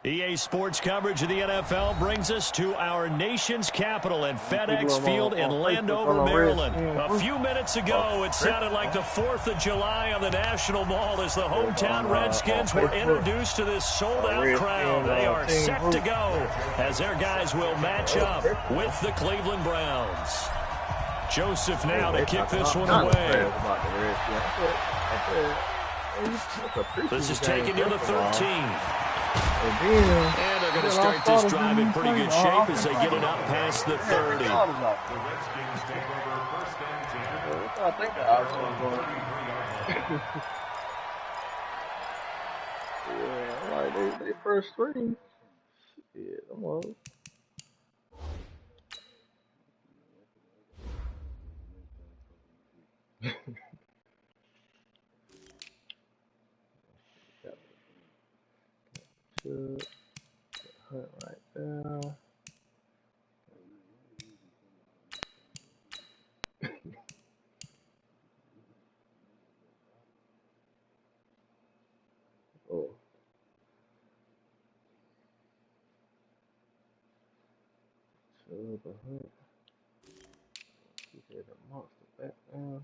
EA Sports coverage of the NFL brings us to our nation's capital at FedEx Field in Landover, Maryland. A few minutes ago, it sounded like the 4th of July on the National Mall as the hometown Redskins were introduced to this sold-out crowd. They are set to go as their guys will match up with the Cleveland Browns. Joseph now to kick this one away. This is taken near the 13. And they're going to start this drive in pretty good shape as they get it up past the 30. I think I was going. Yeah, like they first three. Yeah, I'm on. Hunt right there. Oh. So the hunt. He said the monster back down.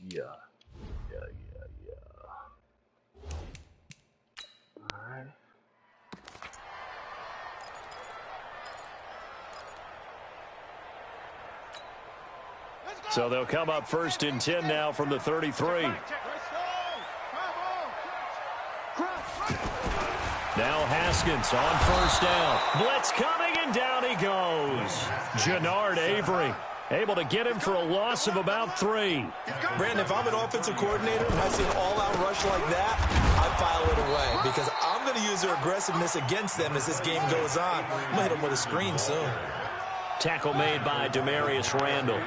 Yeah. Alright. So they'll come up 1st and 10 now from the 33. Now Haskins on 1st down. Blitz coming, and down he goes. Jannard Avery able to get him for a loss of about 3. Brandon, if I'm an offensive coordinator and I see an all-out rush like that, I file it away because I'm going to use their aggressiveness against them as this game goes on. I'm going to hit them with a screen soon. Tackle made by Demarius Randall.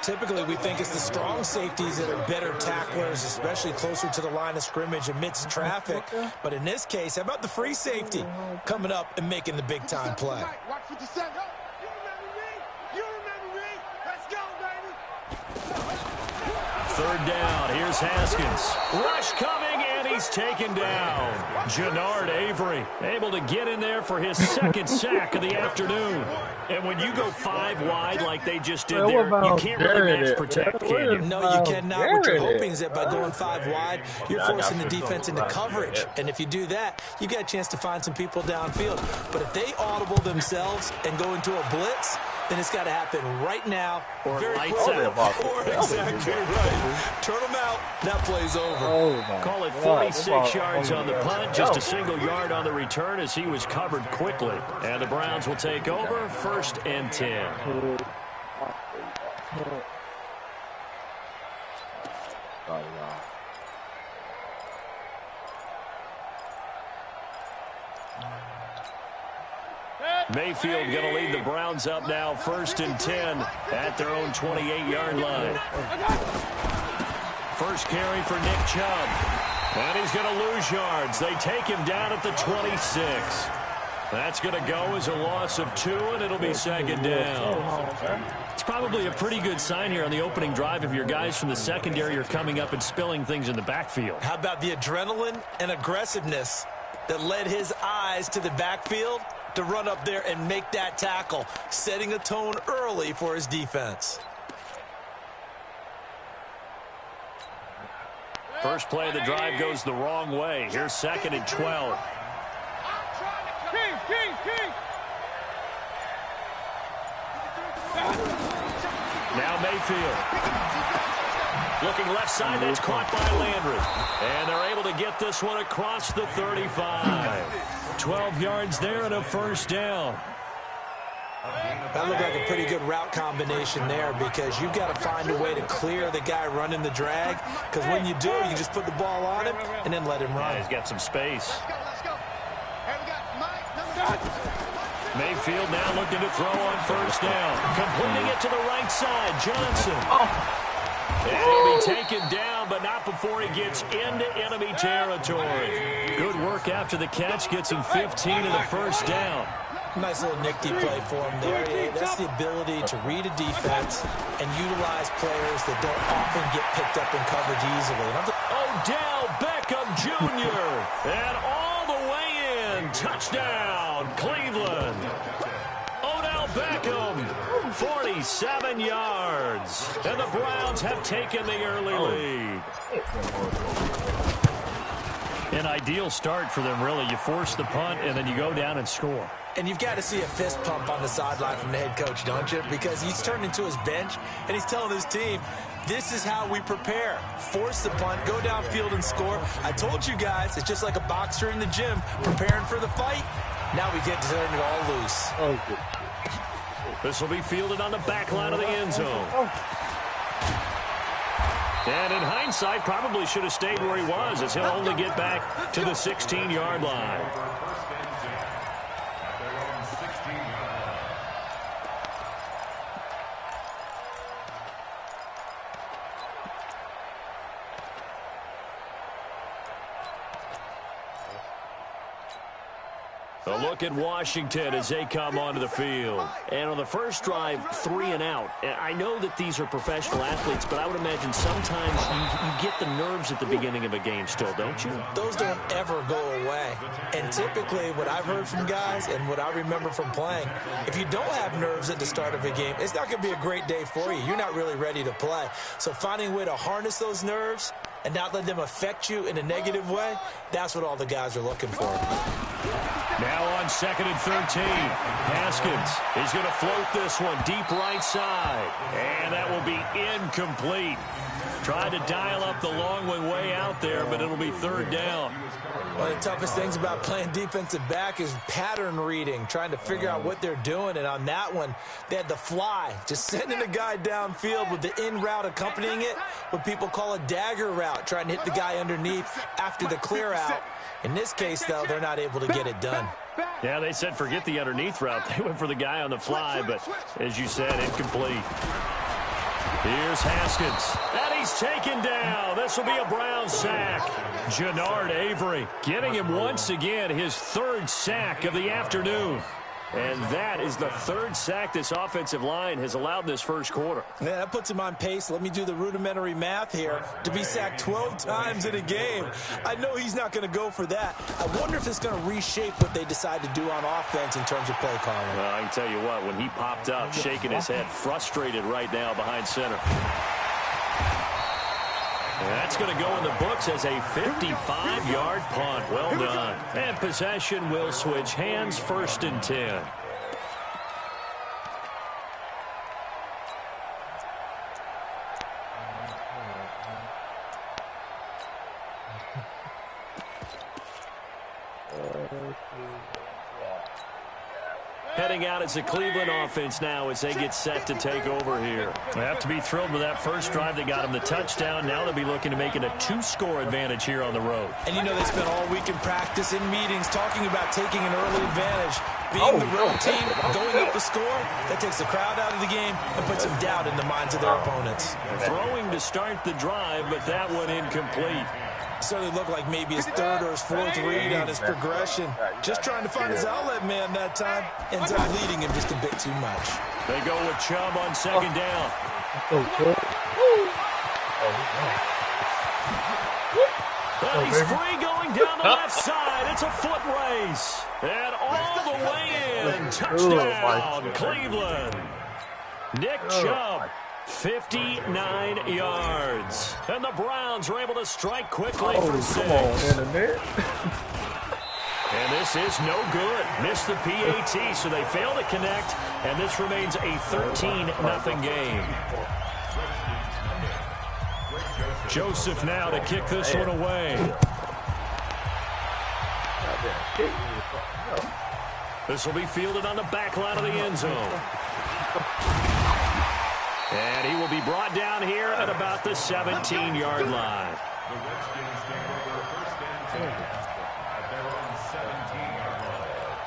Typically, we think it's the strong safeties that are better tacklers, especially closer to the line of scrimmage amidst traffic. But in this case, how about the free safety coming up and making the big-time play? Third down, here's Haskins. Rush coming, and he's taken down. Jannard Avery able to get in there for his 2nd sack of the afternoon. And when you go 5 wide like they just did there, you can't really match protect, can you? No, you cannot. What you're hoping is that by going 5 wide, you're forcing the defense into coverage. And if you do that, you got a chance to find some people downfield. But if they audible themselves and go into a blitz, then it's got to happen right now. Or lights out. Or exactly right. Turn them out. That play's over. Call it 46 yards on the punt. Just a single yard on the return as he was covered quickly. And the Browns will take over 1st and 10. Mayfield going to lead the Browns up now 1st and 10 at their own 28-yard line. First carry for Nick Chubb. And he's going to lose yards. They take him down at the 26. That's going to go as a loss of 2, and it'll be 2nd down. It's probably a pretty good sign here on the opening drive if your guys from the secondary are coming up and spilling things in the backfield. How about the adrenaline and aggressiveness that led his eyes to the backfield to run up there and make that tackle, setting a tone early for his defense. First play of the drive goes the wrong way. Here's 2nd and 12. Now Mayfield. Looking left side, that's caught by Landry. And they're able to get this one across the 35. 12 yards there and a 1st down. That looked like a pretty good route combination there because you've got to find a way to clear the guy running the drag, because when you do, you just put the ball on him and then let him run. Yeah, he's got some space. Let's go. Hey, we got Mike, number 9. Mayfield now looking to throw on first down. Completing it to the right side. Johnson. And he'll be taken down, but not before he gets into enemy territory. Good work after the catch. Gets him 15 in the first down. Nice little nifty play for him there. Yeah, that's the ability to read a defense and utilize players that don't often get picked up in coverage easily. Odell Beckham Jr. And all the way in. Touchdown, Cleveland. Odell Beckham, 47 yards. And the Browns have taken the early lead. An ideal start for them, really. You force the punt, and then you go down and score. And you've got to see a fist pump on the sideline from the head coach, don't you? Because he's turned into his bench, and he's telling his team, this is how we prepare. Force the punt, go downfield and score. I told you guys, it's just like a boxer in the gym preparing for the fight. Now we get to turn it all loose. This will be fielded on the back line of the end zone. And in hindsight, probably should have stayed where he was, as he'll only get back to the 16-yard line. A look at Washington as they come onto the field. And on the first drive, 3 and out. I know that these are professional athletes, but I would imagine sometimes you get the nerves at the beginning of a game still, don't you? Those don't ever go away. And typically what I've heard from guys and what I remember from playing, if you don't have nerves at the start of a game, it's not going to be a great day for you. You're not really ready to play. So finding a way to harness those nerves and not let them affect you in a negative way, that's what all the guys are looking for. Now on 2nd and 13. Haskins is going to float this one deep right side. And that will be incomplete. Tried to dial up the long one way out there, but it'll be 3rd down. One of the toughest things about playing defensive back is pattern reading, trying to figure out what they're doing. And on that one, they had the fly, just sending a guy downfield with the in route accompanying it, what people call a dagger route, trying to hit the guy underneath after the clear out. In this case, though, they're not able to get it done. Yeah, they said forget the underneath route. They went for the guy on the fly, but as you said, incomplete. Here's Haskins. And he's taken down. This will be a Brown sack. Jannard Avery getting him once again, his 3rd sack of the afternoon. And that is the 3rd sack this offensive line has allowed in this first quarter. Yeah, that puts him on pace. Let me do the rudimentary math here. To be sacked 12 times in a game, I know he's not going to go for that. I wonder if it's going to reshape what they decide to do on offense in terms of play calling. Well, I can tell you what, when he popped up, shaking his head, frustrated right now behind center. That's going to go in the books as a 55-yard punt. Well done. And possession will switch hands, 1st and 10. Heading out as the Cleveland offense now as they get set to take over here. They have to be thrilled with that first drive that got them the touchdown. Now they'll be looking to make it a 2-score advantage here on the road. And you know they spent all week in practice, in meetings, talking about taking an early advantage. Being the road team, going up the score, that takes the crowd out of the game and puts some doubt in the minds of their opponents. Throwing to start the drive, but that one incomplete. Certainly looked like maybe his 3rd or his 4th read on his progression. Just trying to find his outlet man that time. Ends up leading him just a bit too much. They go with Chubb on 2nd down. Well, he's free going down the left side. It's a foot race. And all the way in. Touchdown, Cleveland. Nick Chubb. 59 yards. And the Browns are able to strike quickly for 6. And this is no good. Missed the PAT, so they fail to connect, and this remains a 13-0 game. Joseph now to kick this one away. This will be fielded on the back line of the end zone. And he will be brought down here at about the 17-yard line. The Redskins getting ready for a first down. At their own 17-yard line.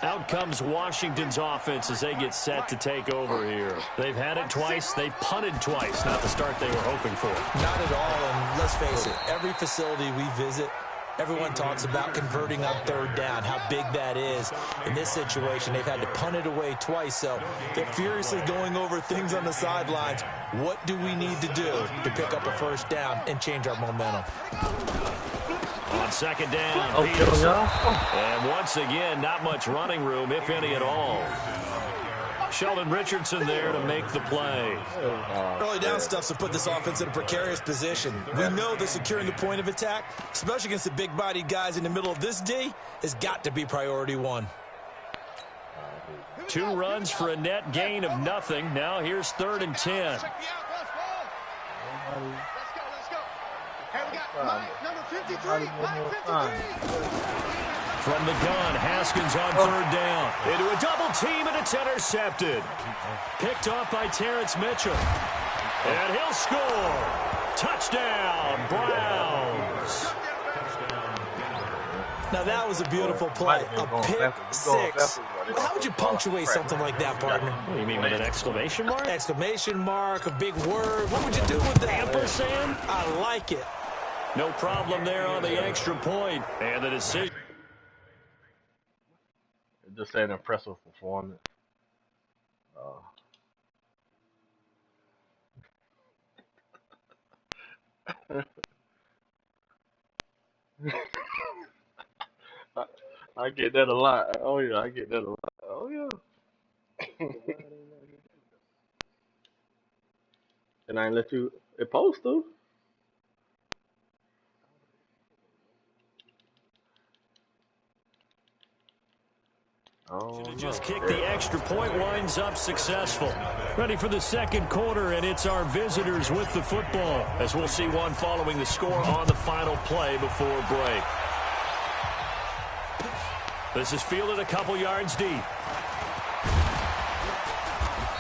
Out comes Washington's offense as they get set to take over here. They've had it twice. They've punted twice. Not the start they were hoping for. Not at all, and let's face it, every facility we visit, everyone talks about converting on third down, how big that is. In this situation, they've had to punt it away twice, so they're furiously going over things on the sidelines. What do we need to do to pick up a first down and change our momentum? On second down, Peterson. And once again, not much running room, if any at all. Sheldon Richardson there to make the play. Early down stuff to put this offense in a precarious position. We know that securing the point of attack, especially against the big-bodied guys in the middle of this D, has got to be priority one. 2 runs for a net gain of nothing. Now here's 3rd and 10. From the gun, Haskins on 3rd down. Into a double team, and it's intercepted. Picked off by Terrence Mitchell. And he'll score. Touchdown, Browns. Now that was a beautiful play. A pick six. How would you punctuate something like that, partner? What do you mean, with an exclamation mark? Exclamation mark, a big word. What would you do with that? Ampersand? I like it. No problem there on the extra point. And the decision. Just an impressive performance. I get that a lot. Oh yeah, I get that a lot. Oh yeah. And I ain't let you. It post to. Oh, just kick the extra point, winds up successful. Ready for the second quarter, and it's our visitors with the football, as we'll see one following the score on the final play before break. This is fielded a couple yards deep.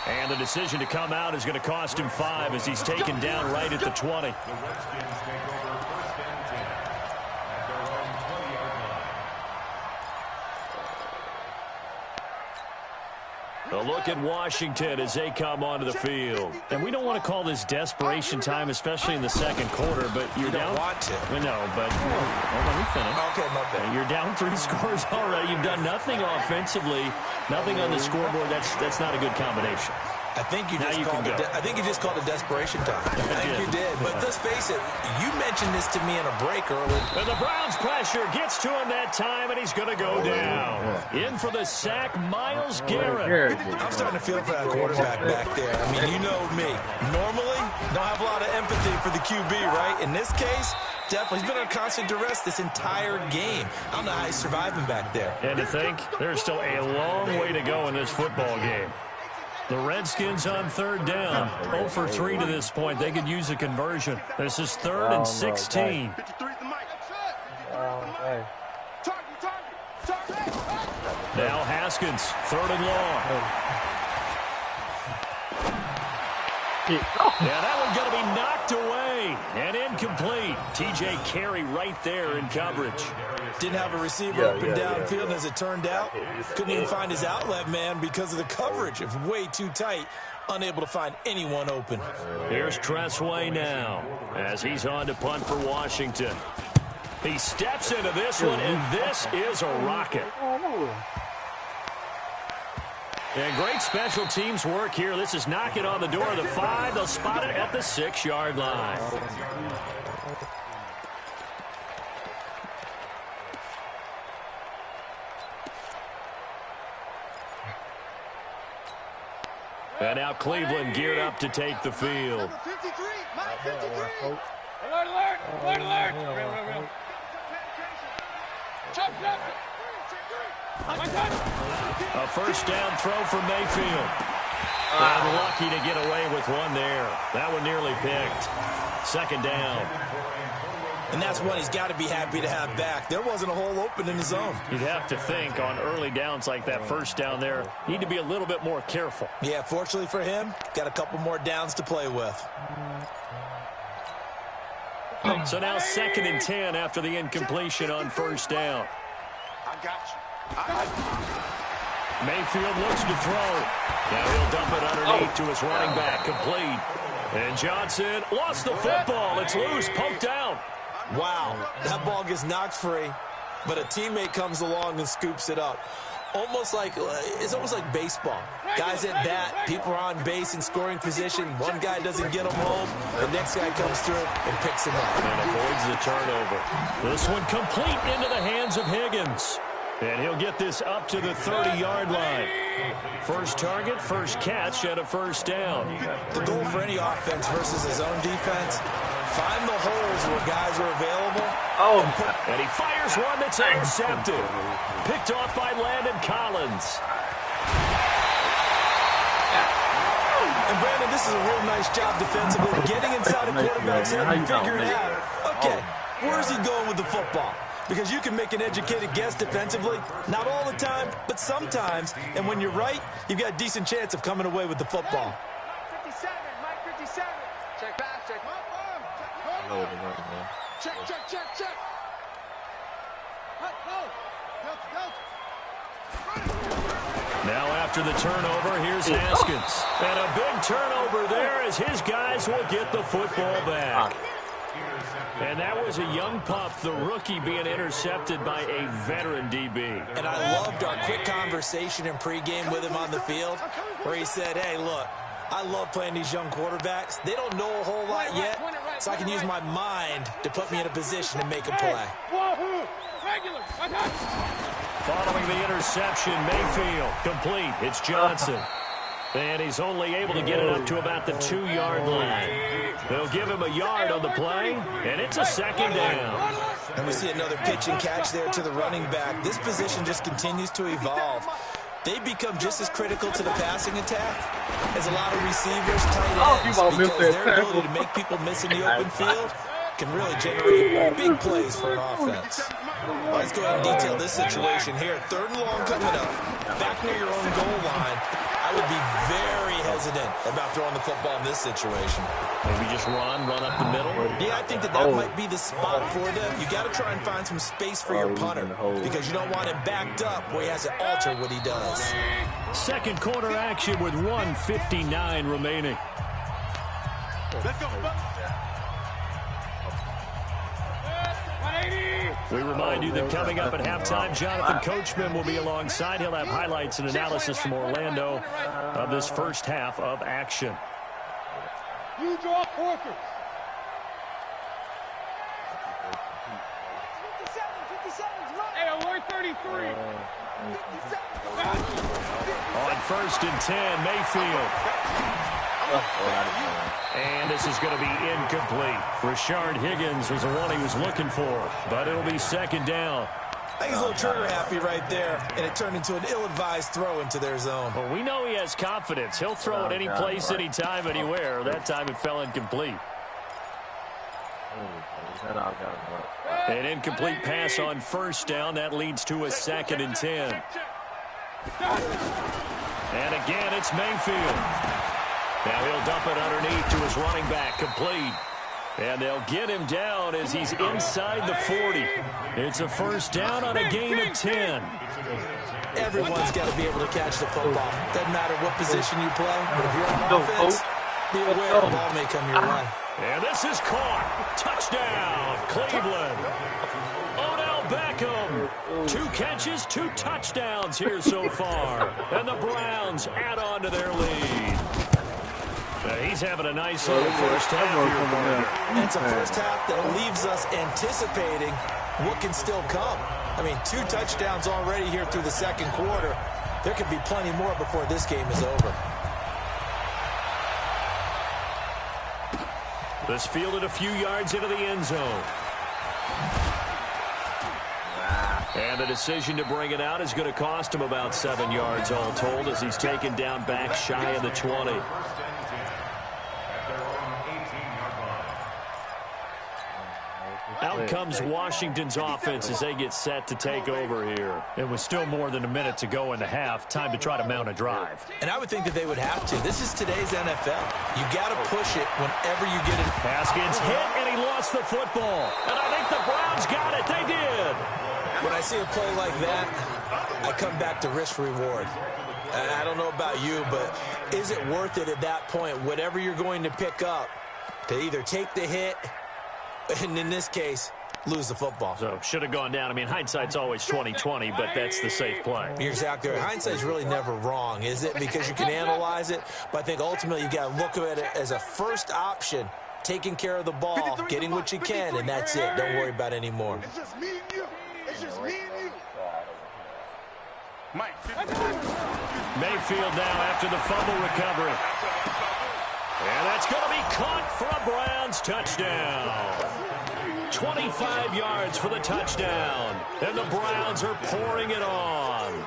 And the decision to come out is going to cost him 5 as he's taken down right at the 20. A look at Washington as they come onto the field. And we don't want to call this desperation time, especially in the second quarter, but you're down. Want to. No, but let me finish. Okay, my bad. You're down 3 scores already. You've done nothing offensively, nothing on the scoreboard. That's not a good combination. I think you just called it desperation time. I think you did. But let's face it, you mentioned this to me in a break early. And the Browns pressure gets to him that time, and he's going to go down. In for the sack, Myles Garrett. I'm starting to feel for that quarterback back there. I mean, you know me. Normally, don't have a lot of empathy for the QB, right? In this case, definitely. He's been under constant duress this entire game. I don't know how he's surviving back there. And to think, there's still a long way to go in this football game. The Redskins on 3rd down. 0 for 3 to this point. They could use a conversion. This is 3rd and 16. Now Haskins, 3rd and long. Yeah, that one's going to be knocked away and incomplete. TJ Carey right there in coverage. Didn't have a receiver open downfield, and as it turned out, couldn't even find his outlet man because of the coverage. It was way too tight, unable to find anyone open. Here's Tressway now as he's on to punt for Washington. He steps into this one, and this is a rocket. And great special teams work here. This is knocking on the door of the 5. They'll spot it at the 6-yard line. And now Cleveland geared up to take the field. Alert, alert, alert, alert. A first down throw for Mayfield. And lucky to get away with one there. That one nearly picked. 2nd down. And that's one he's got to be happy to have back. There wasn't a hole open in the zone. You'd have to think on early downs like that first down there, need to be a little bit more careful. Yeah, fortunately for him, got a couple more downs to play with. So now 2nd and 10 after the incompletion on first down. I got you. Mayfield looks to throw. Now he'll dump it underneath to his running back, complete. And Johnson lost the football. It's loose, poked out. Wow, that ball gets knocked free, but a teammate comes along and scoops it up. It's almost like baseball. Guys at bat, people are on base in scoring position. One guy doesn't get them home. The next guy comes through and picks him up. And avoids the turnover. This one complete into the hands of Higgins. And he'll get this up to the 30-yard line. First target, first catch, and a first down. The goal for any offense versus his own defense, find the holes where guys are available. And he fires one that's intercepted. Picked off by Landon Collins. And Brandon, this is a real nice job defensively, getting inside a quarterback's head and figuring out, okay, where's he going with the football? Because you can make an educated guess defensively, not all the time, but sometimes. And when you're right, you've got a decent chance of coming away with the football. Mike 57, Mike 57. Check pass, check. Check. Now after the turnover, here's Haskins. And a big turnover there as his guys will get the football back. And that was a young pup, the rookie, being intercepted by a veteran DB. And I loved our quick conversation in pregame with him on the field where he said, hey, look, I love playing these young quarterbacks. They don't know a whole lot yet, so I can use my mind to put me in a position to make a play. Following the interception, Mayfield complete. It's Johnson. And he's only able to get it up to about the 2-yard line. They'll give him a yard on the play, and it's a second down. And we see another pitch and catch there to the running back. This position just continues to evolve. They become just as critical to the passing attack as a lot of receivers, tight ends, because their ability to make people miss in the open field can really generate big plays for an offense. Let's go ahead and detail this situation here. 3rd and long coming up. Back near your own goal line. I would be very hesitant about throwing the football in this situation. Maybe just run up the middle? Yeah, I think that might be the spot for them. You got to try and find some space for your punter because you don't want him backed up where he has to alter what he does. Second quarter action with 1:59 remaining. Let's go. We remind you that coming up at halftime, Jonathan Coachman will be alongside. He'll have highlights and analysis from Orlando of this first half of action. You draw quarters. 57's right. Hey, alert 33. On 1st and 10, Mayfield. And this is going to be incomplete. Rashard Higgins was the one he was looking for, but it'll be second down. I think he's a little trigger happy right there, and it turned into an ill-advised throw into their zone. Well, we know he has confidence. He'll throw it any place, anytime, anywhere. That time it fell incomplete. An incomplete pass on 1st down. That leads to a 2nd and 10. And again, it's Mayfield. Now he'll dump it underneath to his running back, complete. And they'll get him down as he's inside the 40. It's a 1st down on a gain of 10. Everyone's got to be able to catch the football. Doesn't matter what position you play, but if you're on offense, be aware the ball may come your way. And this is caught. Touchdown, Cleveland. Odell Beckham. 2 catches, 2 touchdowns here so far. And the Browns add on to their lead. He's having a nice little first half here. And it's a first half that leaves us anticipating what can still come. I mean, 2 touchdowns already here through the 2nd quarter. There could be plenty more before this game is over. This fielded a few yards into the end zone. And the decision to bring it out is going to cost him about 7 yards all told as he's taken down back shy of the 20. Out comes Washington's offense as they get set to take over here. It was still more than a minute to go in the half. Time to try to mount a drive. And I would think that they would have to. This is today's NFL. You got to push it whenever you get it. Haskins hit, and he lost the football. And I think the Browns got it. They did. When I see a play like that, I come back to risk reward. I don't know about you, but is it worth it at that point, whatever you're going to pick up, to either take the hit, and in this case, lose the football? So should have gone down. I mean, hindsight's always 20/20, but that's the safe play. You're exactly right. Hindsight's really never wrong, is it? Because you can analyze it, but I think ultimately you got to look at it as a first option, taking care of the ball, getting what you can, and that's it. Don't worry about any more. It's just me and you. It's just me and you. Mike. Mayfield now after the fumble recovery. And that's going to be caught for a Browns touchdown. 25 yards for the touchdown. And the Browns are pouring it on.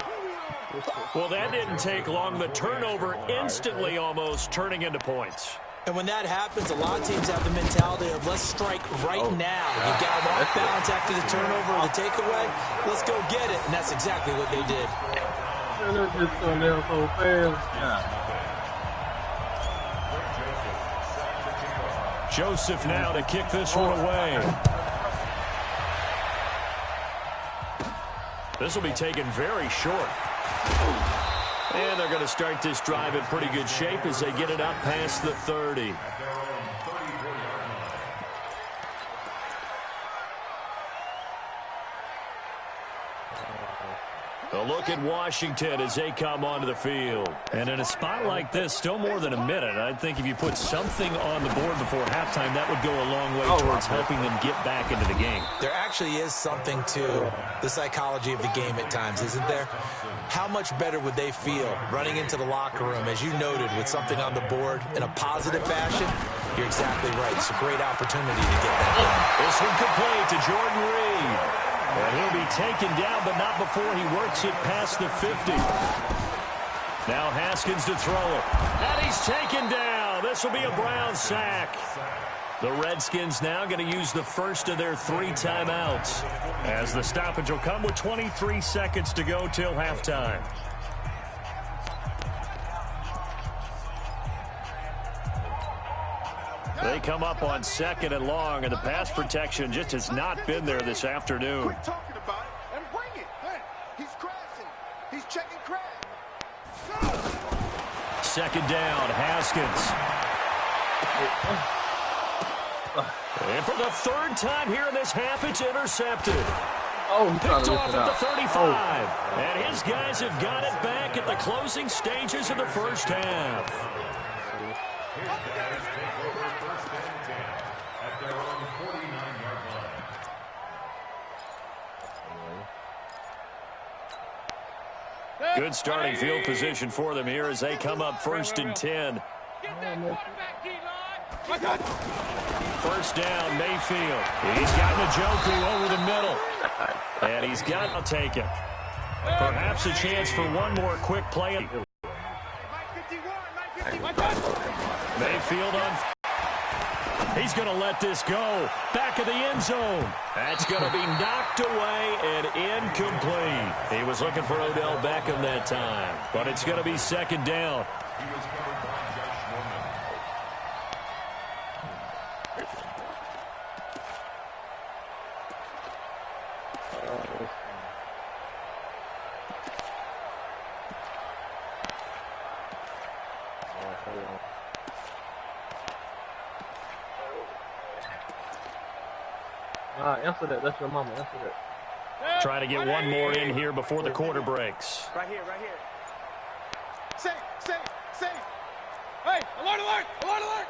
Well, that didn't take long. The turnover instantly almost turning into points. And when that happens, a lot of teams have the mentality of let's strike right now. You got them off balance after the turnover or the takeaway. Let's go get it. And that's exactly what they did. Joseph now to kick this one away. This will be taken very short. And they're going to start this drive in pretty good shape as they get it up past the 30. A look at Washington as they come onto the field. And in a spot like this, still more than a minute. I think if you put something on the board before halftime, that would go a long way towards helping them get back into the game. There actually is something to the psychology of the game at times, isn't there? How much better would they feel running into the locker room, as you noted, with something on the board in a positive fashion? You're exactly right. It's a great opportunity to get that done. This one complete to Jordan Reed. And he'll be taken down, but not before he works it past the 50. Now Haskins to throw it. And he's taken down. This will be a Brown sack. The Redskins now going to use the first of their 3 timeouts, as the stoppage will come with 23 seconds to go till halftime. They come up on 2nd and long, and the pass protection just has not been there this afternoon. Quit talking about it and bring it. Hey, he's crashing. He's checking crash. 2nd down, Haskins. And for the 3rd time here in this half, it's intercepted. Picked off at the 35. And his guys have got it back at the closing stages of the first half. Good starting field position for them here as they come up 1st and 10. First down, Mayfield. He's got Njoku over the middle. And he's got to take it. Perhaps a chance for one more quick play. Mayfield on. He's going to let this go. Back of the end zone. That's going to be knocked away and incomplete. He was looking for Odell Beckham that time, but it's going to be 2nd down. Answer that. That's your mama. Answer that. Trying to get one more in here before the quarter breaks. Right here, right here. Safe, safe, safe. Hey, alert, alert, alert,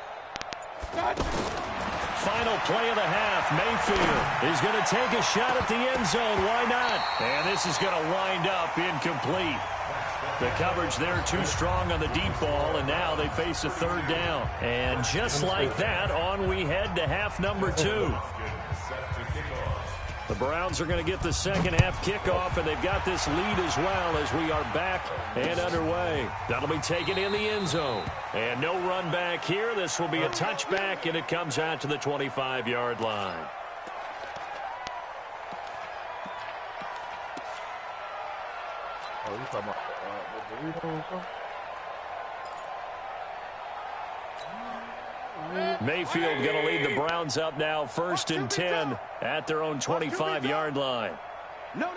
alert. Final play of the half. Mayfield is going to take a shot at the end zone. Why not? And this is going to wind up incomplete. The coverage there too strong on the deep ball, and now they face a 3rd down. And just like that, on we head to half number 2. The Browns are going to get the second half kickoff, and they've got this lead as well as we are back and underway. That'll be taken in the end zone. And no run back here. This will be a touchback, and it comes out to the 25-yard line. Oh, you talking about the burrito or something? Mayfield going to lead the Browns up now, 1st and 10 at their own 25-yard line. No. Off.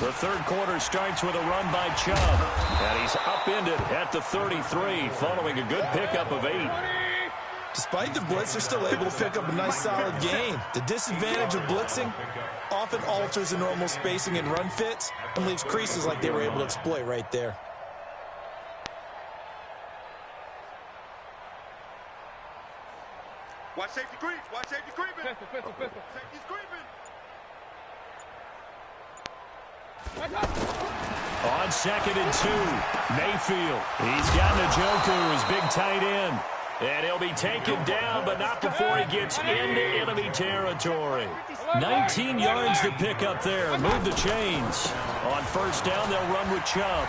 The third quarter starts with a run by Chubb, and he's upended at the 33 following a good pickup of 8. Despite the blitz, they're still able to pick up a nice solid gain. The disadvantage of blitzing often alters the normal spacing and run fits and leaves creases like they were able to exploit right there. Watch safety creep. Watch safety creeping. Pistol. Safety's creeping. On 2nd and 2, Mayfield. He's got Njoku, his big tight end. And he'll be taken down, but not before he gets into enemy territory. 19 yards to pick up there. Move the chains. On 1st down, they'll run with Chubb.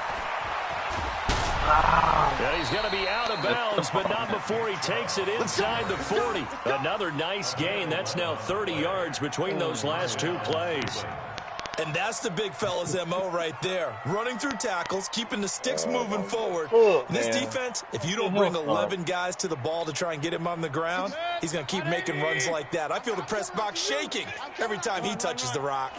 And he's going to be out of bounds, but not before he takes it inside the 40. Another nice gain. That's now 30 yards between those last 2 plays. And that's the big fella's MO right there. Running through tackles, keeping the sticks moving forward. This defense, if you don't bring 11 guys to the ball to try and get him on the ground, he's going to keep making runs like that. I feel the press box shaking every time he touches the rock.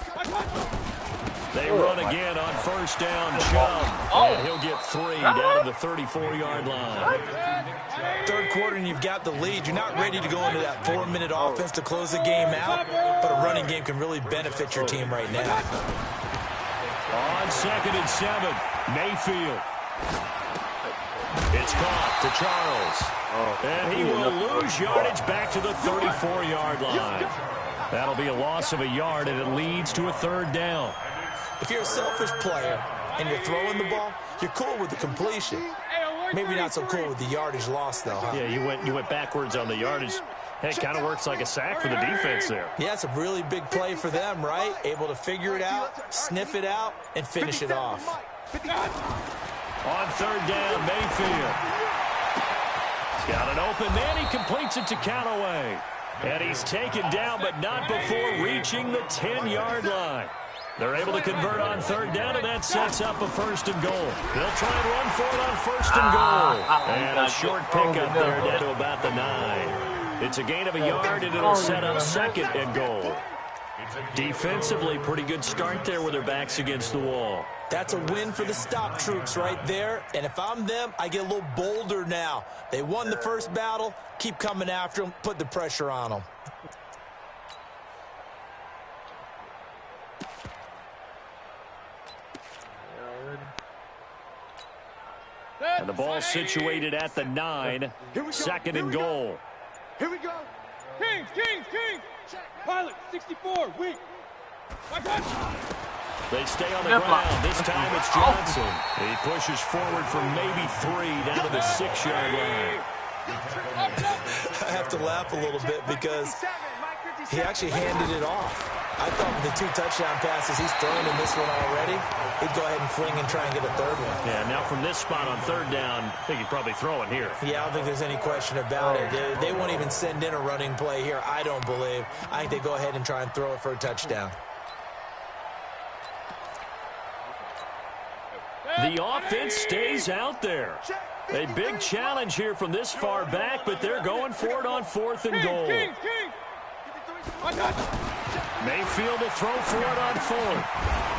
They run again on 1st down, Chubb. And he'll get 3 down to the 34-yard line. Third quarter and you've got the lead. You're not ready to go into that 4-minute offense to close the game out, but a running game can really benefit your team right now. On 2nd and 7, Mayfield. It's caught to Charles. And he will lose yardage back to the 34-yard line. That'll be a loss of a yard, and it leads to a 3rd down. If you're a selfish player and you're throwing the ball, you're cool with the completion. Maybe not so cool with the yardage loss, though, huh? Yeah, you went backwards on the yardage. Hey, it kind of works like a sack for the defense there. Yeah, it's a really big play for them, right? Able to figure it out, sniff it out, and finish it off. On 3rd down, Mayfield. He's got it open, then he completes it to Callaway. And he's taken down, but not before reaching the 10-yard line. They're able to convert on 3rd down, and that sets up a 1st and goal. They'll try and run for it on 1st and goal. And a short pickup there down to about the 9. It's a gain of a yard, and it'll set up 2nd and goal. Defensively, pretty good start there with their backs against the wall. That's a win for the stop troops right there. And if I'm them, I get a little bolder now. They won the first battle. Keep coming after them. Put the pressure on them. And the ball situated at the 9. 2nd and goal. Here we go. Kings. Pilot, 64, weak. They stay on the ground. This time it's Johnson. He pushes forward for maybe 3 down to the 6-yard line. I have to laugh a little bit because he actually handed it off. I thought with the 2 touchdown passes he's thrown in this one already, he'd go ahead and fling and try and get a 3rd one. Yeah, now from this spot on 3rd down, I think he'd probably throw it here. Yeah, I don't think there's any question about it. They won't even send in a running play here, I don't believe. I think they go ahead and try and throw it for a touchdown. The offense stays out there. A big challenge here from this far back, but they're going for it on 4th and goal. Mayfield will throw for it on 4th.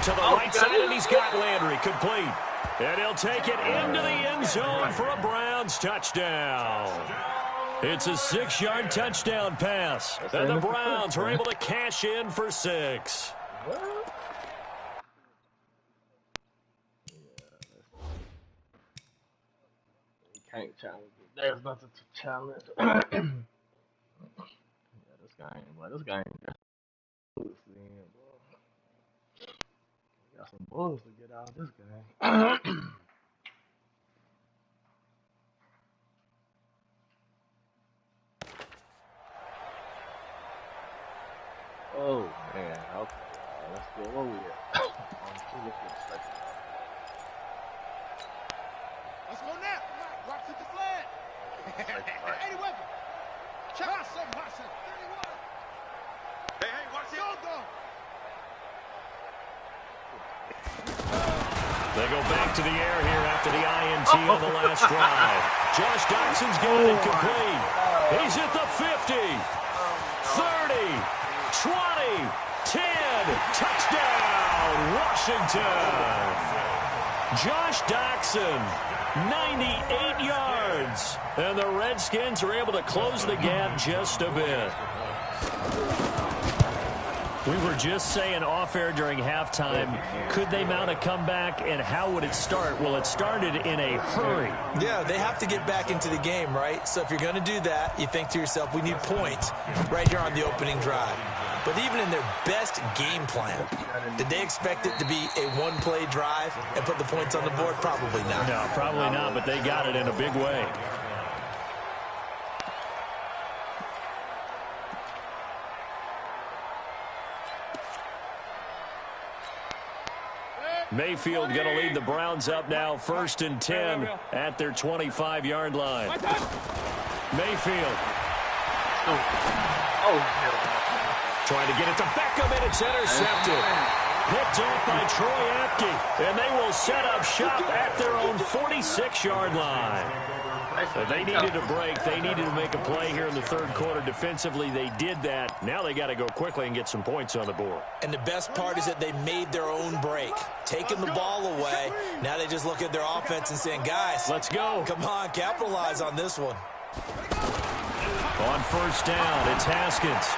To the right side, and he's got Landry complete. And he'll take it into the end zone for a Browns touchdown. It's a 6-yard touchdown pass. And the Browns are able to cash in for 6. Can't challenge it. There's nothing to challenge. Yeah, this guy ain't got bullets in, bro. Got some bullets to get out of this game. Oh man, okay. Let's go. Where we at? Let's go now. Rock to the flag. 80 weapon. Check out some hot shot. 31. Hey, watch it. Go. They go back to the air here after the INT on the last drive. Josh Doxson's got it complete. He's at the 50, 30, 20, 10. Touchdown, Washington. Josh Doxson, 98 yards. And the Redskins are able to close the gap just a bit. We were just saying off-air during halftime, could they mount a comeback, and how would it start? Well, it started in a hurry. Yeah, they have to get back into the game, right? So if you're going to do that, you think to yourself, we need points right here on the opening drive. But even in their best game plan, did they expect it to be a one-play drive and put the points on the board? Probably not. No, probably not, but they got it in a big way. Mayfield going to lead the Browns up now, 1st and 10 at their 25-yard line. Mayfield. Trying to get it to Beckham, and it's intercepted. Picked off by Troy Apke, and they will set up shop at their own 46-yard line. They needed a break. They needed to make a play here in the third quarter. Defensively, they did that. Now they got to go quickly and get some points on the board. And the best part is that they made their own break, taking the ball away. Now they just look at their offense and saying, guys, let's go. Come on, capitalize on this one. On 1st down, it's Haskins.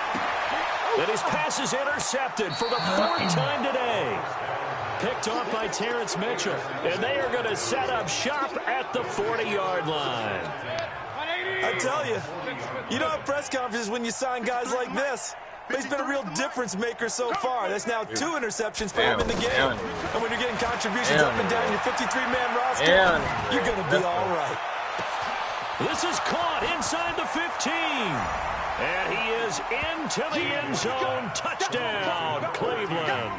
And his pass is intercepted for the 4th time today. Picked off by Terrence Mitchell. And they are going to set up shop at the 40-yard line. I tell you, you don't have press conferences when you sign guys like this. But he's been a real difference maker so far. That's now 2 interceptions for him in the game. And when you're getting contributions up and down your 53-man roster, you're going to be all right. This is caught inside the 15. And he is into the end zone. Touchdown, Cleveland.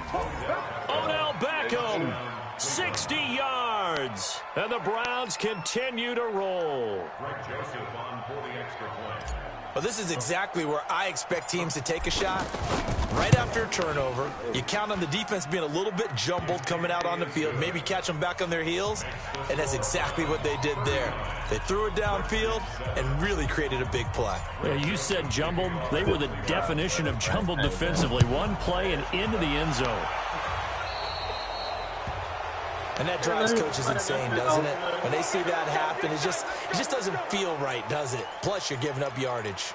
Odell Beckham, 60 yards. And the Browns continue to roll. Well, this is exactly where I expect teams to take a shot. Right after a turnover, you count on the defense being a little bit jumbled coming out on the field, maybe catch them back on their heels, and that's exactly what they did there. They threw it downfield and really created a big play. Yeah, you said jumbled. They were the definition of jumbled defensively. One play and into the end zone. And that drives coaches insane, doesn't it? When they see that happen, it just doesn't feel right, does it? Plus, you're giving up yardage.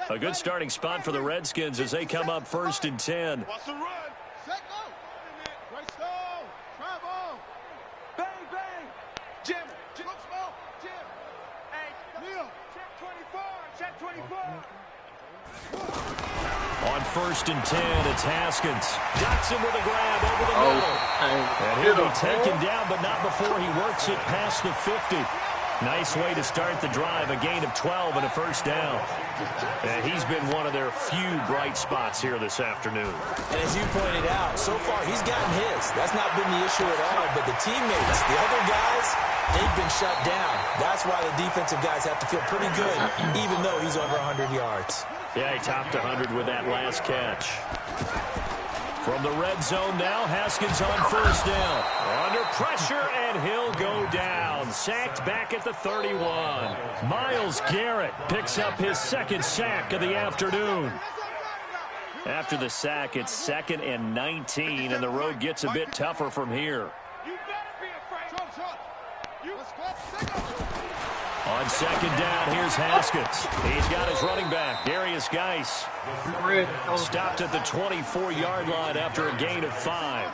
A good starting spot for the Redskins as they come up 1st and 10. What's the run? Set go. Right stone. Travel. Bang, bang. Jim. Jim. Look small. Jim. Hey, Neil. Check 24. Check 24. On 1st and 10, it's Haskins. Doxson with a grab over the middle. And he'll be taken down, but not before he works it past the 50. Nice way to start the drive, a gain of 12 and a 1st down. And he's been one of their few bright spots here this afternoon. And as you pointed out, so far he's gotten his. That's not been the issue at all, but the teammates, the other guys, they've been shut down. That's why the defensive guys have to feel pretty good, even though he's over 100 yards. Yeah, he topped 100 with that last catch. From the red zone now, Haskins on 1st down. Under pressure, and he'll go down. Sacked back at the 31. Myles Garrett picks up his 2nd sack of the afternoon. After the sack, it's 2nd and 19, and the road gets a bit tougher from here. On 2nd down, here's Haskins. He's got his running back, Darius Geis. Stopped at the 24-yard line after a gain of 5.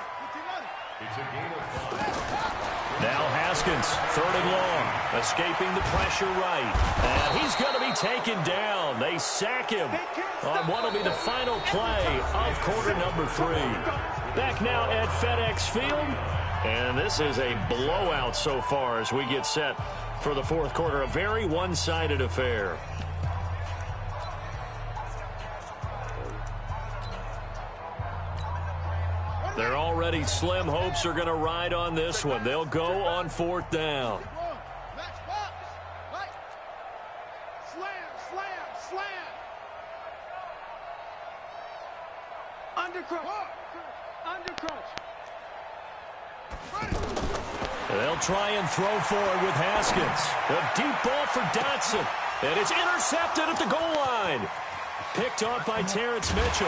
Now Haskins, 3rd and long, escaping the pressure right. And he's going to be taken down. They sack him on what will be the final play of quarter number 3. Back now at FedEx Field. And this is a blowout so far as we get set for the 4th quarter. A very one-sided affair. They're already slim hopes are going to ride on this one. They'll go on 4th down. They'll try and throw forward with Haskins. A deep ball for Dotson. And it's intercepted at the goal line. Picked off by Terrence Mitchell.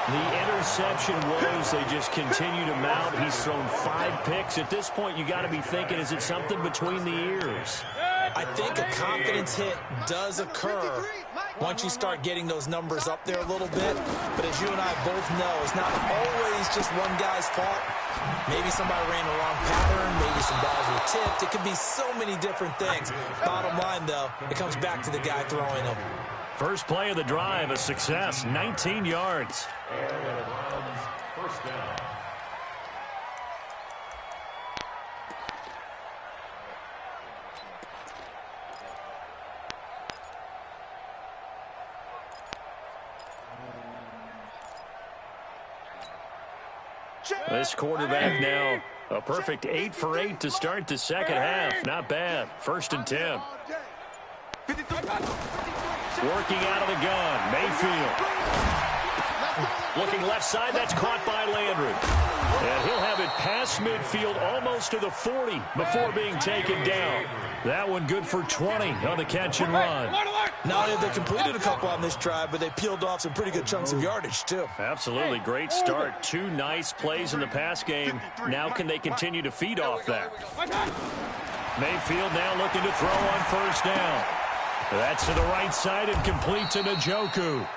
The interception woes, they just continue to mount. He's thrown 5 picks. At this point, you got to be thinking, is it something between the ears? I think a confidence hit does occur once you start getting those numbers up there a little bit. But as you and I both know, it's not always just one guy's fault. Maybe somebody ran the wrong pattern. Maybe some balls were tipped. It could be so many different things. Bottom line, though, it comes back to the guy throwing them. First play of the drive, a success, 19 yards. First down. This quarterback now, a perfect 8 for 8 to start the second half. Not bad. 1st and 10. Working out of the gun, Mayfield. Looking left side, that's caught by Landry. And he'll have it past midfield, almost to the 40 before being taken down. That one good for 20 on the catch and run. Not only have they completed a couple on this drive, but they peeled off some pretty good chunks of yardage, too. Absolutely. Great start. 2 nice plays in the pass game. Now can they continue to feed off that? Mayfield now looking to throw on 1st down. That's to the right side and complete to Njoku.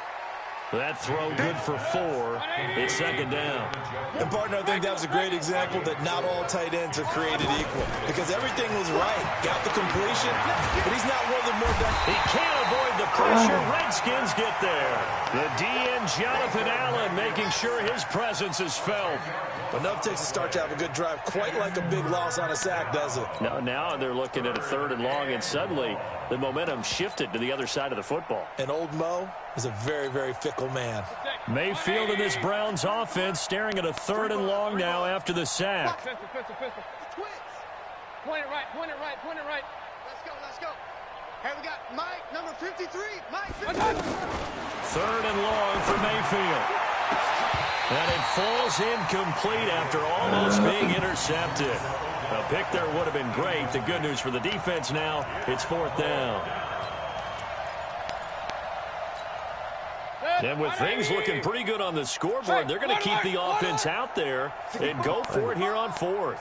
That throw good for 4. It's 2nd down. And, partner, I think that was a great example that not all tight ends are created equal. Because everything was right. Got the completion, but he's not one of the more... He can't avoid the pressure. Redskins get there. The DN, Jonathan Allen, making sure his presence is felt. Enough takes to start to have a good drive. Quite like a big loss on a sack, does it? Now they're looking at a 3rd and long, and suddenly the momentum shifted to the other side of the football. And old Mo is a very, very fickle man. Mayfield in this Browns offense staring at a 3rd and long now after the sack. Point it right, point it right, point it right. Let's go. Hey, we got Mike, number 53. Mike, 53. 3rd and long for Mayfield. And it falls incomplete after almost being intercepted. A pick there would have been great. The good news for the defense now, it's 4th down. And with things looking pretty good on the scoreboard, they're going to keep the offense out there and go for it here on 4th.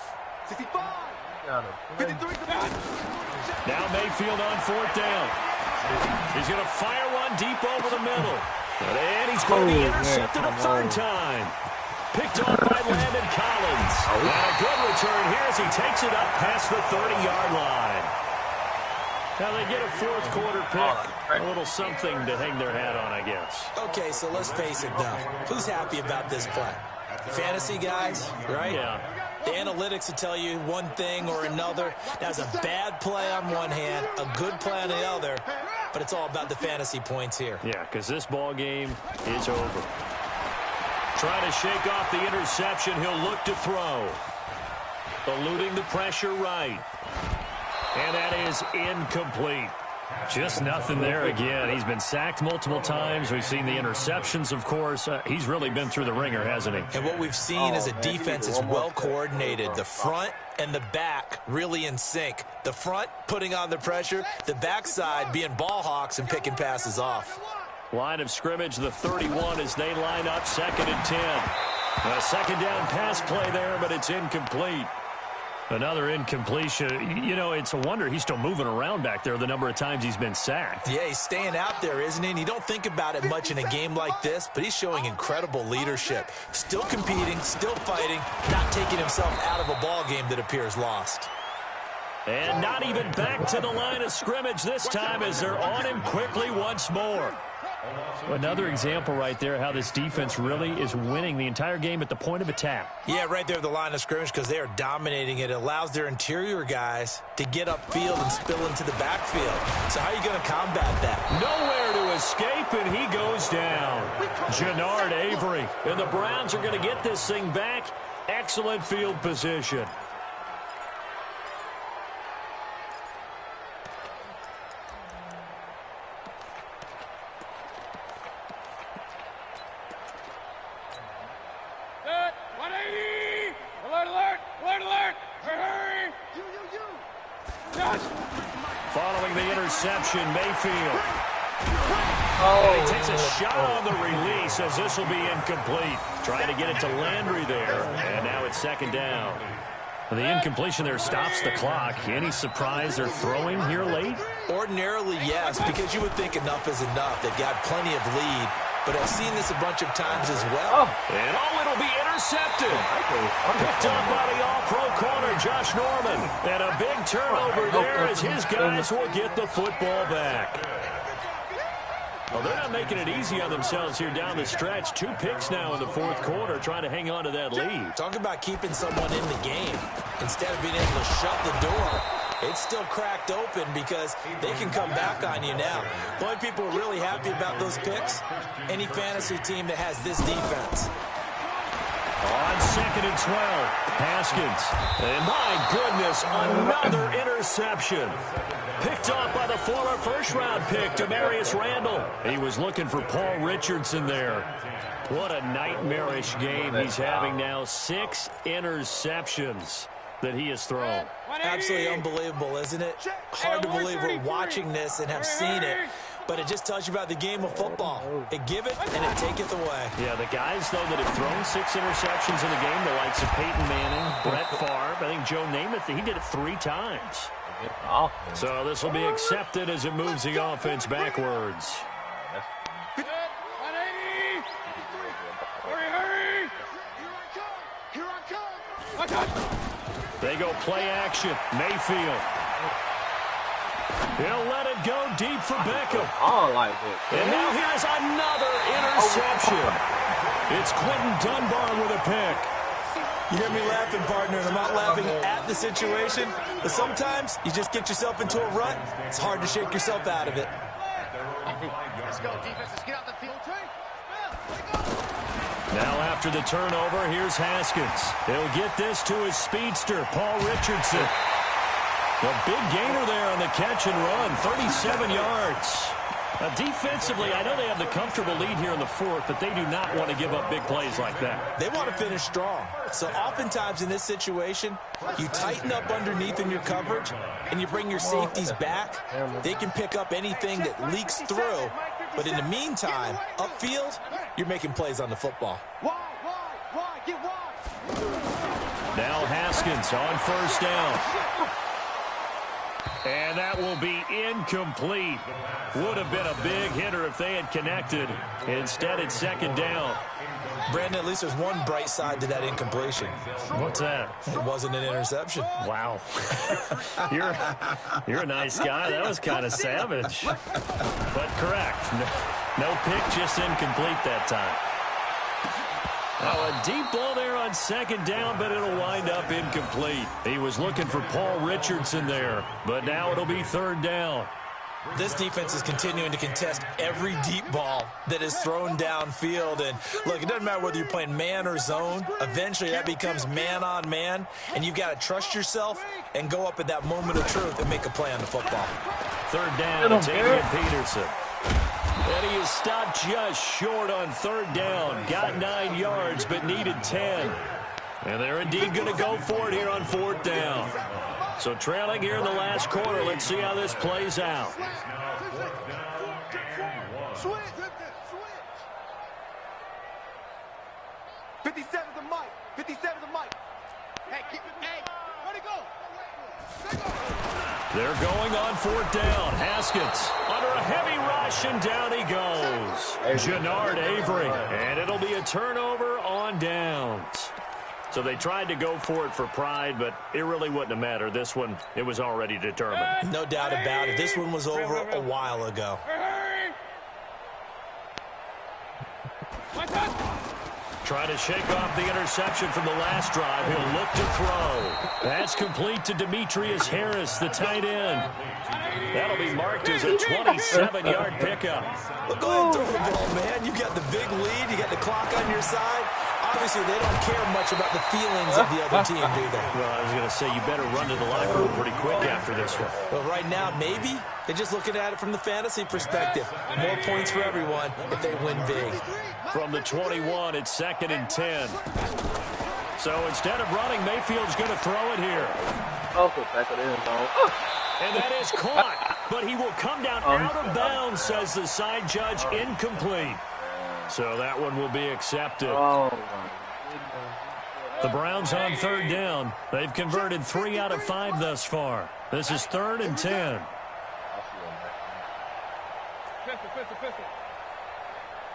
Now Mayfield on 4th down. He's going to fire one deep over the middle. And he's going to be intercepted a 3rd time. Picked off by Landon Collins. And a good return here as he takes it up past the 30-yard line. Now they get a 4th quarter pick. A little something to hang their hat on, I guess. Okay, so let's face it now. Who's happy about this play? Fantasy guys, right? Yeah. The analytics will tell you one thing or another. That's a bad play on one hand, a good play on the other, but it's all about the fantasy points here. Yeah, because this ball game is over. Trying to shake off the interception. He'll look to throw. Eluding the pressure right. And that is incomplete. Just nothing there again. He's been sacked multiple times. We've seen the interceptions, of course. He's really been through the ringer, hasn't he? And what we've seen is a defense that's well coordinated. The front and the back really in sync. The front putting on the pressure, the backside being ball hawks and picking passes off. Line of scrimmage, the 31 as they line up 2nd and 10. A 2nd down pass play there, but it's incomplete. Another incompletion. You know, it's a wonder he's still moving around back there the number of times he's been sacked. Yeah, he's staying out there, isn't he? And you don't think about it much in a game like this, but he's showing incredible leadership. Still competing, still fighting, not taking himself out of a ball game that appears lost. And not even back to the line of scrimmage this time as they're on him quickly once more. Another example right there how this defense really is winning the entire game at the point of attack. Yeah, right there at the line of scrimmage because they are dominating it. It allows their interior guys to get upfield and spill into the backfield. So how are you going to combat that? Nowhere to escape, and he goes down. Jannard Avery. And the Browns are going to get this thing back. Excellent field position. Alert, alert! reception, Mayfield. Oh, And he takes a shot on the release as this will be incomplete. Trying to get it to Landry there, and now it's second down. The incompletion there stops the clock. Any surprise they're throwing here late? Ordinarily, yes, because you would think enough is enough. They've got plenty of lead, but I've seen this a bunch of times as well. And it'll be intercepted. Picked up by the all-pro corner, Josh Norman. And a big turnover there as his guys will get the football back. Well, they're not making it easy on themselves here down the stretch. 2 picks now in the fourth quarter, trying to hang on to that lead. Talk about keeping someone in the game. Instead of being able to shut the door, it's still cracked open because they can come back on you now. The only people who are really happy about those picks, any fantasy team that has this defense. On 2nd and 12, Haskins. And my goodness, another interception. Picked off by the former first-round pick, Demarius Randall. He was looking for Paul Richardson there. What a nightmarish game he's having now. 6 interceptions that he has thrown. Absolutely unbelievable, isn't it? Hard to believe we're watching this and have seen it. But it just tells you about the game of football. It give it and it taketh away. Yeah, the guys, though, that have thrown 6 interceptions in the game, the likes of Peyton Manning, Brett Favre, I think Joe Namath, he did it 3 times. So this will be accepted as it moves the offense backwards. They go play action. Mayfield. He'll let it go deep for Beckham. I like it. And now here's another interception. It's Quentin Dunbar with a pick. You hear me laughing, partner, and I'm not laughing at the situation, but sometimes you just get yourself into a rut. It's hard to shake yourself out of it. Let's go, defense. Let's get out the field. Now after the turnover, here's Haskins. He'll get this to his speedster, Paul Richardson. A big gainer there on the catch and run, 37 yards. Defensively, I know they have the comfortable lead here in the fourth, but they do not want to give up big plays like that. They want to finish strong. So oftentimes in this situation, you tighten up underneath in your coverage, and you bring your safeties back. They can pick up anything that leaks through. But in the meantime, upfield, you're making plays on the football. Now Haskins on first down. And that will be incomplete. Would have been a big hitter if they had connected. Instead, it's second down. Brandon, at least there's one bright side to that incompletion. What's that? It wasn't an interception. Wow. You're a nice guy. That was kind of savage. But correct. No pick, just incomplete that time. Now a deep ball there on second down, but it'll wind up incomplete. He was looking for Paul Richardson there, but now it'll be third down. This defense is continuing to contest every deep ball that is thrown downfield. And, look, it doesn't matter whether you're playing man or zone. Eventually that becomes man-on-man, and you've got to trust yourself and go up at that moment of truth and make a play on the football. Third down, it's Adrian Peterson. And he is stopped just short on third down. Got 9 yards, but needed 10. And they're indeed going to go for it here on fourth down. So trailing here in the last quarter. Let's see how this plays out. Switch. 57 to Mike. 57 to Mike. Hey, where'd he go? They're going on fourth down. Haskins under a heavy rush, and down he goes. Jannard Avery. And it'll be a turnover on downs. So they tried to go for it for pride, but it really wouldn't have mattered. This one, it was already determined. No doubt about it. This one was over a while ago. Trying to shake off the interception from the last drive. He'll look to throw. That's complete to Demetrius Harris, the tight end. That'll be marked as a 27-yard pickup. Well, go ahead and throw the ball, man. You got the big lead. You got the clock on your side. Obviously, they don't care much about the feelings of the other team, do they? Well, I was going to say, you better run to the locker room pretty quick after this one. Well, right now, maybe they're just looking at it from the fantasy perspective. More points for everyone if they win big. From the 21, it's 2nd and 10. So instead of running, Mayfield's going to throw it here. Also, back of the end zone. And that is caught. but he will come down out of bounds, says the side judge. Incomplete. So that one will be accepted. The Browns on third down. They've converted 3 out of 5 thus far. This is 3rd and 10. Pistol.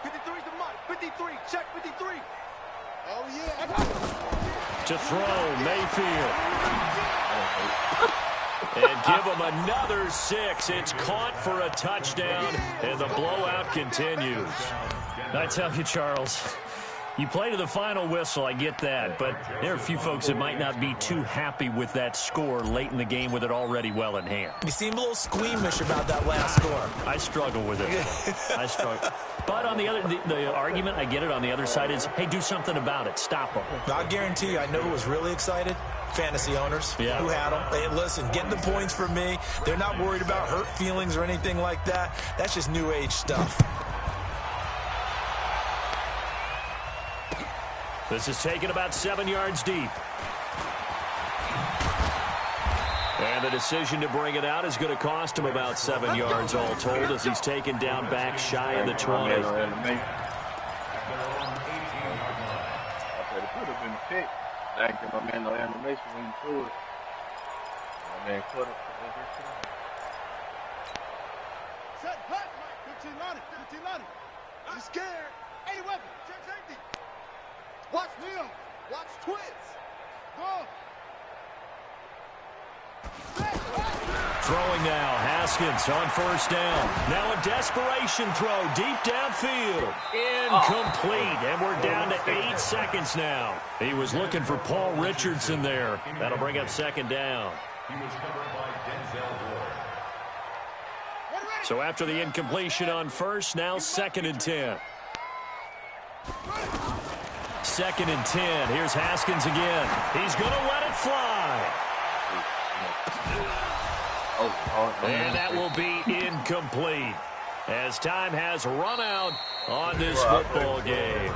53's the mark. 53. Check 53. Oh, yeah. To throw, Mayfield. And give him another 6. It's caught for a touchdown, and the blowout continues. I tell you, Charles, you play to the final whistle, I get that, but there are a few folks that might not be too happy with that score late in the game with it already well in hand. You seem a little squeamish about that last score. I struggle with it. I struggle. But on the other, the argument, I get it, on the other side is, hey, do something about it. Stop them. I'll guarantee you, I know who was really excited. Fantasy owners who had them. Hey, listen, getting the points for me. They're not worried about hurt feelings or anything like that. That's just new age stuff. This is taken about 7 yards deep. And the decision to bring it out is going to cost him about 7 yards all told as he's taken down back shy of the 20. I said it could have been a pick. I didn't get my man no animation when he threw it. My man caught it. Set, hut. 15 Lonnie. You scared? Ain't weapon. Check safety. Watch Leo. Watch twins. Go. Throwing now, Haskins on first down. Now a desperation throw deep downfield. Incomplete, and we're down to 8 seconds now. He was looking for Paul Richardson there. That'll bring up 2nd down. So after the incompletion on first, now 2nd and 10. 2nd and 10. Here's Haskins again. He's going to let it fly. And that will be incomplete as time has run out on this football game.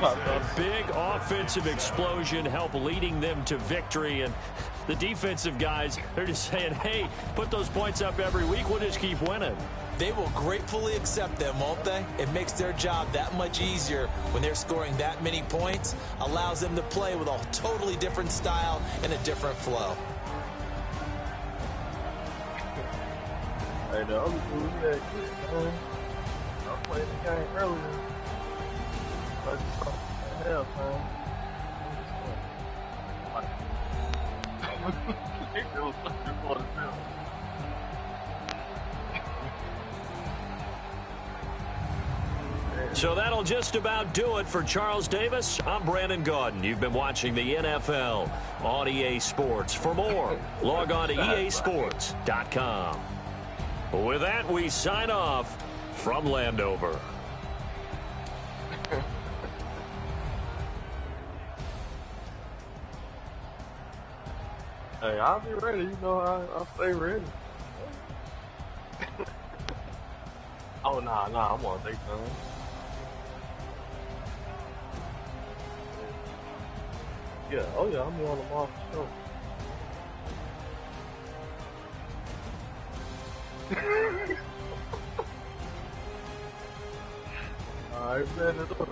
A big offensive explosion helped leading them to victory, and the defensive guys, they're just saying, hey, put those points up every week, we'll just keep winning. They will gratefully accept them, won't they? It makes their job that much easier when they're scoring that many points, allows them to play with a totally different style and a different flow. Hey, the other dude, he had good, man. I played the game earlier. But hell, man. It was something for the film. So that'll just about do it for Charles Davis. I'm Brandon Gaudin. You've been watching the NFL on EA Sports. For more, log on to easports.com. With that, we sign off from Landover. Hey, I'll be ready. You know, I'll stay ready. Oh, nah, I'm on daytime. Yeah, oh yeah, I'm on the mall for sure. Alright, man, it's over.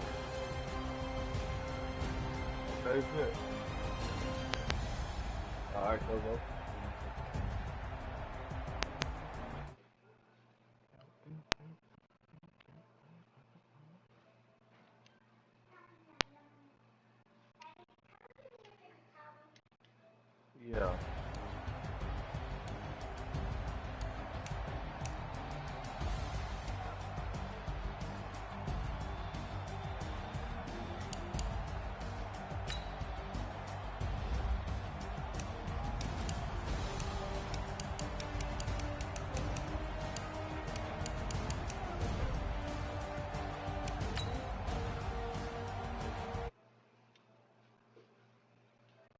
Okay, good. Alright, Kobo. Yeah.